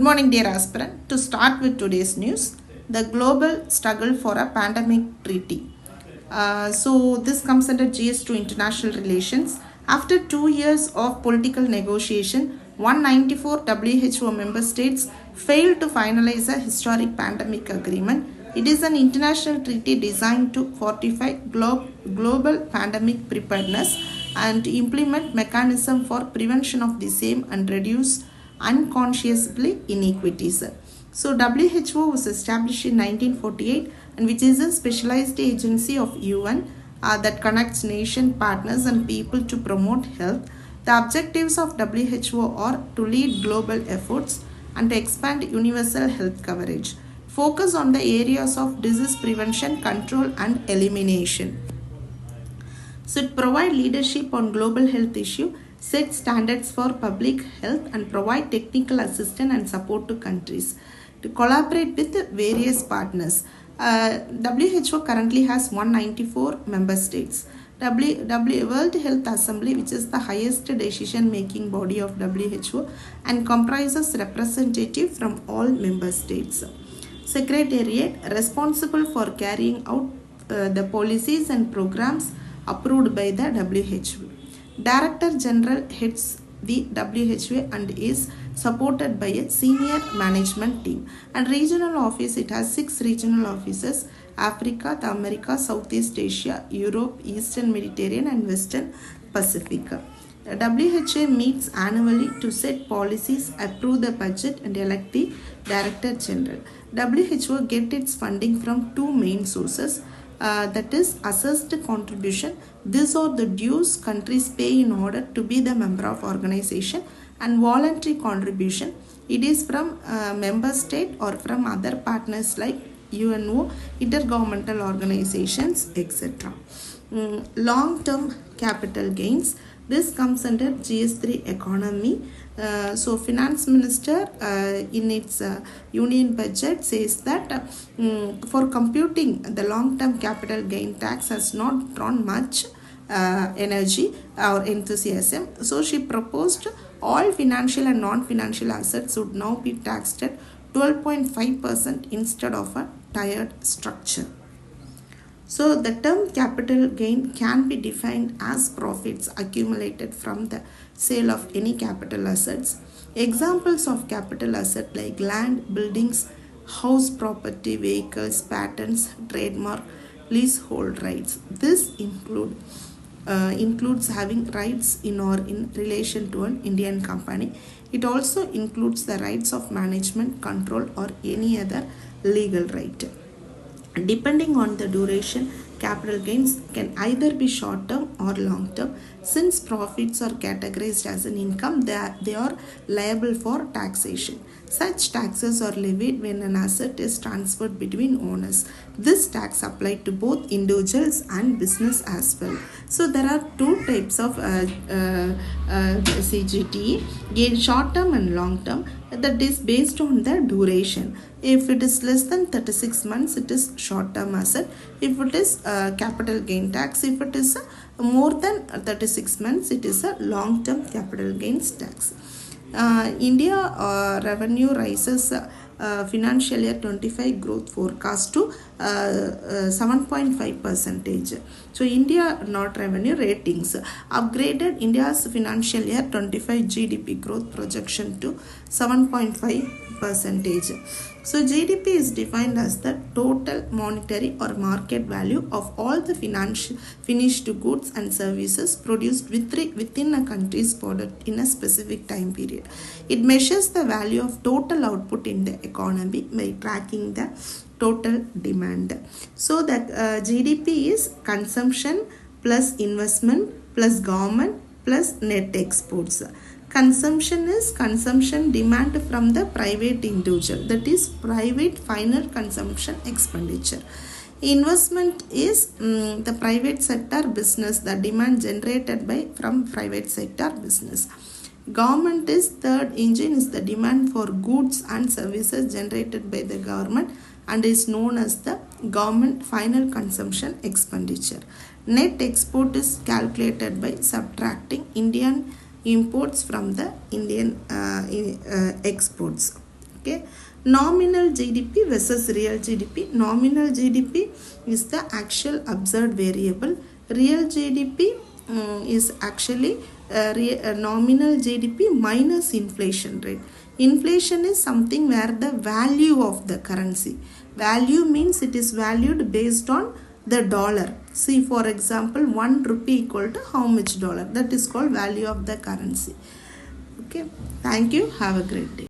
morning, dear aspirant. To start with today's news, the global struggle for a pandemic treaty. So this comes under GS2 International Relations. After 2 years of political negotiation, 194 WHO member states failed to finalize a historic pandemic agreement. It is an international treaty designed to fortify global pandemic preparedness and implement mechanism for prevention of the same and reduce unconsciously inequities. So WHO was established in 1948 and which is a specialized agency of UN that connects nation partners and people to promote health. The objectives of WHO are to lead global efforts and to expand universal health coverage. Focus on the areas of disease prevention, control and elimination. So it provides leadership on global health issue, set standards for public health and provide technical assistance and support to countries to collaborate with various partners. WHO currently has 194 member states. World Health Assembly, which is the highest decision-making body of WHO and comprises representatives from all member states. Secretariat responsible for carrying out the policies and programs approved by the WHO. Director General heads the WHO and is supported by a senior management team. And regional office, it has 6 regional offices: Africa, the Americas, Southeast Asia, Europe, Eastern Mediterranean and Western Pacific. WHO meets annually to set policies, approve the budget and elect the Director General. WHO gets its funding from 2 main sources. That is assessed contribution. These are the dues countries pay in order to be the member of organization, and voluntary contribution. It is from member state or from other partners like UNO, intergovernmental organizations, etc. Long-term capital gains. This comes under GS3 economy. So finance minister in its union budget says that for computing the long-term capital gain tax has not drawn much energy or enthusiasm. So she proposed all financial and non-financial assets would now be taxed at 12.5% instead of a tiered structure. So the term capital gain can be defined as profits accumulated from the sale of any capital assets. Examples of capital assets like land, buildings, house property, vehicles, patents, trademark, leasehold rights. This includes having rights in or in relation to an Indian company. It also includes the rights of management, control or any other legal right. Depending on the duration, capital gains can either be short-term or long-term. Since profits are categorized as an income, they are liable for taxation. Such taxes are levied when an asset is transferred between owners. This tax applies to both individuals and business as well. So there are 2 types of CGT, short-term and long-term. That is based on the duration. If it is less than 36 months, it is short-term asset. If it is capital gain tax, if it is more than 36 months, it is a long-term capital gains tax. India revenue rises financial year 25 growth forecast to 7.5%. So India not revenue ratings upgraded India's financial year 25 GDP growth projection to 7.5%. So GDP is defined as the total monetary or market value of all the finished goods and services produced within a country's border in a specific time period. It measures the value of total output in the economy by tracking the total demand. So that GDP is consumption plus investment plus government plus net exports. Consumption is consumption demand from the private individual, that is private final consumption expenditure. Investment is the private sector business, the demand generated from private sector business. Government is third engine, is the demand for goods and services generated by the government and is known as the government final consumption expenditure. Net export is calculated by subtracting Indian imports from the Indian exports. Okay, nominal GDP versus real GDP. Nominal GDP is the actual observed variable. Real GDP is actually nominal GDP minus inflation rate. Inflation is something where the value of the currency. Value means it is valued based on the dollar. See, for example, 1 rupee equal to how much dollar? That is called value of the currency. Okay, thank you. Have a great day.